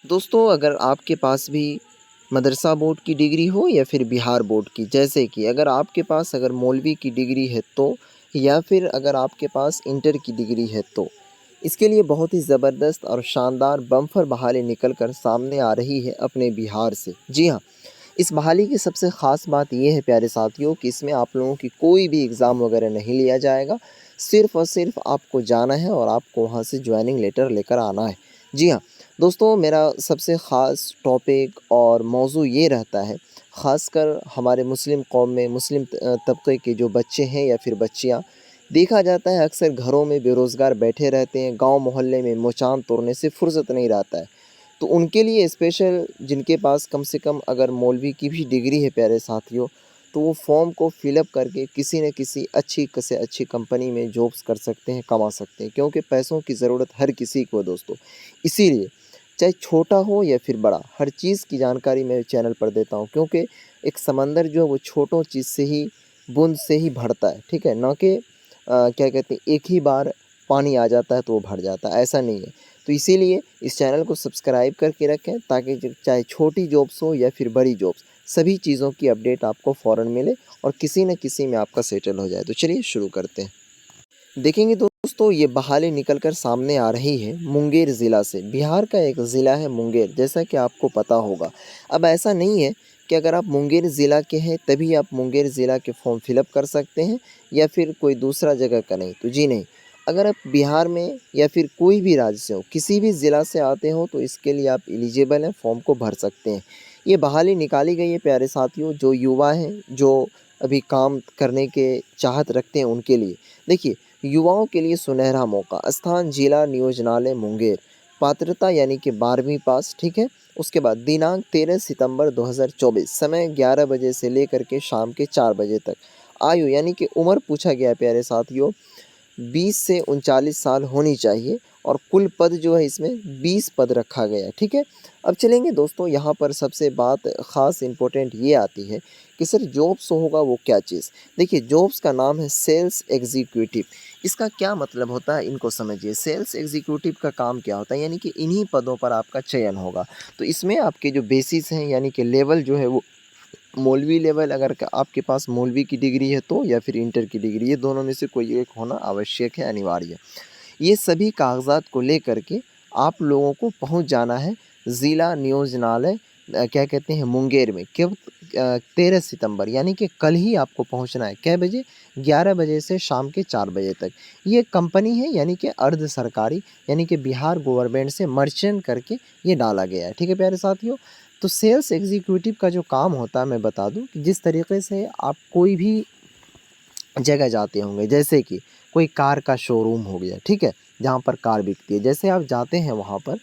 दोस्तों, अगर आपके पास भी मदरसा बोर्ड की डिग्री हो या फिर बिहार बोर्ड की, जैसे कि अगर आपके पास अगर मौलवी की डिग्री है तो, या फिर अगर आपके पास इंटर की डिग्री है तो, इसके लिए बहुत ही ज़बरदस्त और शानदार बम्पर बहाली निकल कर सामने आ रही है अपने बिहार से। जी हाँ, इस बहाली की सबसे ख़ास बात ये है प्यारे साथियों कि इसमें आप लोगों की कोई भी एग्ज़ाम वगैरह नहीं लिया जाएगा। सिर्फ़ और सिर्फ़ आपको जाना है और आपको वहाँ से जॉइनिंग लेटर लेकर आना है। जी हाँ, दोस्तों, मेरा सबसे ख़ास टॉपिक और मौज़ू ये रहता है, ख़ासकर हमारे मुस्लिम कौम में मुस्लिम तबके के जो बच्चे हैं या फिर बच्चियाँ, देखा जाता है अक्सर घरों में बेरोज़गार बैठे रहते हैं, गाँव मोहल्ले में मुँह-चाँद तोड़ने से फ़ुर्सत नहीं रहता है। तो उनके लिए स्पेशल, जिनके पास कम से कम अगर मौलवी की भी डिग्री है प्यारे साथियों, तो वो फॉर्म को फिलअप करके किसी न किसी अच्छी से अच्छी कंपनी में जॉब्स कर सकते हैं, कमा सकते हैं, क्योंकि पैसों की ज़रूरत हर किसी को है दोस्तों। इसीलिए चाहे छोटा हो या फिर बड़ा, हर चीज़ की जानकारी मैं चैनल पर देता हूँ, क्योंकि एक समंदर जो है वो छोटों चीज़ से ही, बूंद से ही भरता है, ठीक है? ना कि क्या कहते हैं, एक ही बार पानी आ जाता है तो वो भर जाता है, ऐसा नहीं है। तो इसीलिए इस चैनल को सब्सक्राइब करके रखें, ताकि चाहे छोटी जॉब्स हो या फिर बड़ी जॉब्स, सभी चीज़ों की अपडेट आपको फ़ौरन मिले और किसी न किसी में आपका सेटल हो जाए। तो चलिए शुरू करते हैं। देखेंगे दोस्तों, ये बहाली निकल कर सामने आ रही है मुंगेर ज़िला से। बिहार का एक ज़िला है मुंगेर, जैसा कि आपको पता होगा। अब ऐसा नहीं है कि अगर आप मुंगेर ज़िला के हैं तभी आप मुंगेर ज़िला के फॉर्म फिलअप कर सकते हैं या फिर कोई दूसरा जगह का नहीं, तो जी नहीं। अगर आप बिहार में या फिर कोई भी राज्य से हो, किसी भी ज़िला से आते हो, तो इसके लिए आप एलिजिबल हैं, फॉर्म को भर सकते हैं। ये बहाली निकाली गई है प्यारे साथियों, जो युवा हैं, जो अभी काम करने के चाहत रखते हैं उनके लिए। देखिए, युवाओं के लिए सुनहरा मौका, स्थान जिला नियोजनालय मुंगेर, पात्रता यानी कि 12वीं पास, ठीक है? उसके बाद दिनांक 13 सितंबर 2024, समय 11 बजे से लेकर के शाम के 4 बजे तक। आयु यानी कि उम्र पूछा गया है प्यारे साथियों, 20 से 39 साल होनी चाहिए, और कुल पद जो है इसमें 20 पद रखा गया है, ठीक है? अब चलेंगे दोस्तों, यहाँ पर सबसे बात ख़ास इम्पोर्टेंट ये आती है कि सर जॉब्स होगा वो क्या चीज़? देखिए, जॉब्स का नाम है सेल्स एग्जीक्यूटिव। इसका क्या मतलब होता है, इनको समझिए। सेल्स एग्जीक्यूटिव का काम क्या होता है, यानी कि इन्हीं पदों पर आपका चयन होगा। तो इसमें आपके जो बेसिस हैं, यानी कि लेवल जो है वो मौलवी लेवल, अगर आपके पास मौलवी की डिग्री है तो, या फिर इंटर की डिग्री, ये दोनों में से कोई एक होना आवश्यक है, अनिवार्य है। ये सभी कागज़ात को लेकर के आप लोगों को पहुंच जाना है ज़िला नियोजनालय, क्या कहते हैं, मुंगेर में। कब? 13 सितंबर, यानी कि कल ही आपको पहुंचना है। कै बजे? 11 बजे से शाम के 4 बजे तक। ये कंपनी है, यानी कि अर्ध सरकारी, यानी कि बिहार गवर्नमेंट से मर्चेंट करके ये डाला गया है, ठीक है प्यारे साथियों? तो सेल्स एग्जीक्यूटिव का जो काम होता है, मैं बता दूं कि जिस तरीके से आप कोई भी जगह जाते होंगे, जैसे कि कोई कार का शोरूम हो गया, ठीक है? जहाँ पर कार बिकती है, जैसे आप जाते हैं वहाँ पर,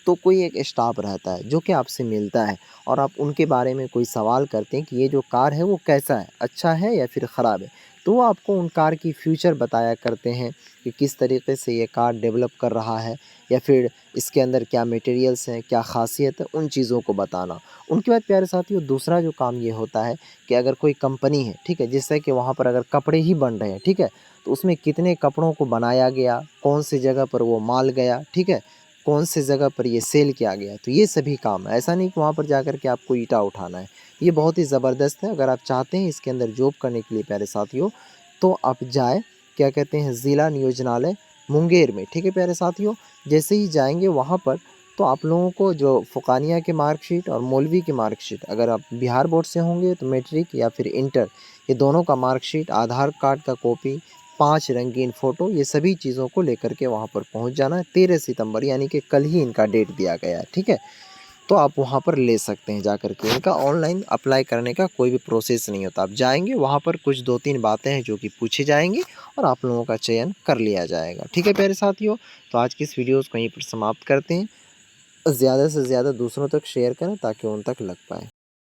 तो कोई एक स्टाफ रहता है जो कि आपसे मिलता है, और आप उनके बारे में कोई सवाल करते हैं कि ये जो कार है वो कैसा है, अच्छा है या फिर ख़राब है। तो वो आपको उन कार की फ्यूचर बताया करते हैं कि किस तरीके से ये कार डेवलप कर रहा है, या फिर इसके अंदर क्या मटेरियल्स हैं, क्या ख़ासियत है, उन चीज़ों को बताना। उनके बाद प्यारे साथियों, दूसरा जो काम ये होता है कि अगर कोई कंपनी है, ठीक है? जिससे कि वहाँ पर अगर कपड़े ही बन रहे हैं, ठीक है? तो उसमें कितने कपड़ों को बनाया गया, कौन सी जगह पर वो माल गया, ठीक है? कौन सी जगह पर ये सेल किया गया, तो ये सभी काम है। ऐसा नहीं कि वहाँ पर जाकर के आपको ईंटा उठाना है। ये बहुत ही ज़बरदस्त है। अगर आप चाहते हैं इसके अंदर जॉब करने के लिए प्यारे साथियों, तो आप जाएँ, क्या कहते हैं, ज़िला नियोजनालय मुंगेर में, ठीक है प्यारे साथियों? जैसे ही जाएँगे वहाँ पर, तो आप लोगों को जो फ़ुक़ानिया की मार्कशीट और मौलवी की मार्कशीट, अगर आप बिहार बोर्ड से होंगे तो मैट्रिक या फिर इंटर, ये दोनों का मार्कशीट, आधार कार्ड का कॉपी, 5 रंगीन फ़ोटो, ये सभी चीज़ों को लेकर के वहाँ पर पहुँच जाना है। 13 सितंबर, यानी कि कल ही इनका डेट दिया गया है, ठीक है? तो आप वहाँ पर ले सकते हैं जाकर के। इनका ऑनलाइन अप्लाई करने का कोई भी प्रोसेस नहीं होता। आप जाएँगे वहाँ पर, कुछ 2-3 बातें हैं जो कि पूछी जाएँगी, और आप लोगों का चयन कर लिया जाएगा। ठीक है प्यारे साथियों? तो आज की इस वीडियोज़ को यहीं पर समाप्त करते हैं। ज़्यादा से ज़्यादा दूसरों तक शेयर करें ताकि उन तक लग पाए।